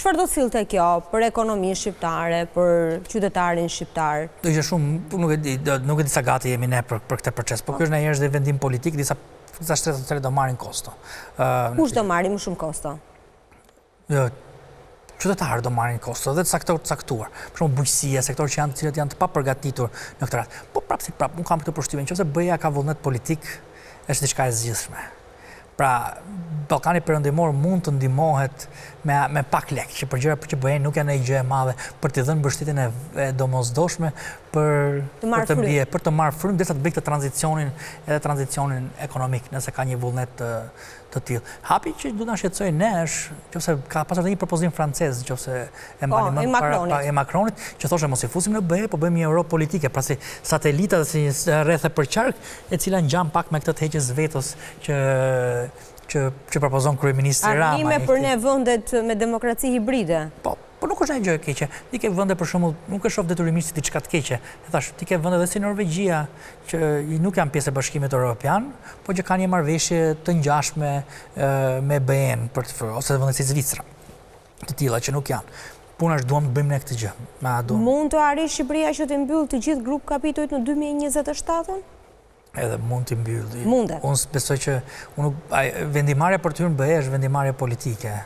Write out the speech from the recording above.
çfarë do sillte kjo për ekonominë shqiptare, për qytetarin shqiptar? Do ishte shumë, nuk e di sa gati jemi ne për këtë proces, por ky është ndonjëherë dhe vendim politik, disa shtete të tjera do marrin kosto. Kush do marrë më shumë kosto? Jo, qytetarët do marrin kosto dhe sektor të caktuar. Për shembull bujqësia, sektor që janë të papërgatitur në këtë rast. Po prapë, unë kam këtë përshtypjen, nëse BE-ja ka vullnet politik, është diçka e zgjidhshme. Pra, Ballkani Perëndimor mund të ndihmohet me pak lek, që për gjëra që bëhen nuk janë një gjë e madhe për të dhënë mbështetjen e domosdoshme për të marrë frymë derisa të bëjë këtë tranzicionin ekonomik, nëse ka një vullnet të tillë. Hapi që duhet na shqetësoj ne është, nëse ka pasur një propozim francez, nëse e mbani mend e Macronit, që thoshte mos i fusim në BE, po bëjmë një Europë politike, pra si satelita si rreth e përqark, e cila ngjan pak me këtë të heqjes vetos që propozon kryeministri Rama. Armime për ne vendet me demokraci hibride. Po nuk është një gjë e keqe. Ti ke vende për shembull, nuk e shoh detyrimisht si diçka të keqe. E thash, ti ke vende edhe si Norvegjia, që nuk janë pjesë e Bashkimit Evropian, po që kanë një marrëveshje të ngjashme me BE-n ose vende si Zvicra. Të tilla që nuk janë. Puna është duam të bëjmë ne këtë gjë. Mund të arrijë Shqipëria që të mbyll të gjithë grup kapitujt në 2027-ën? Edhe mund të mbyll. Mundet. Unë besoj që vendimarrja për të hyrë në BE është vendimarrje politike.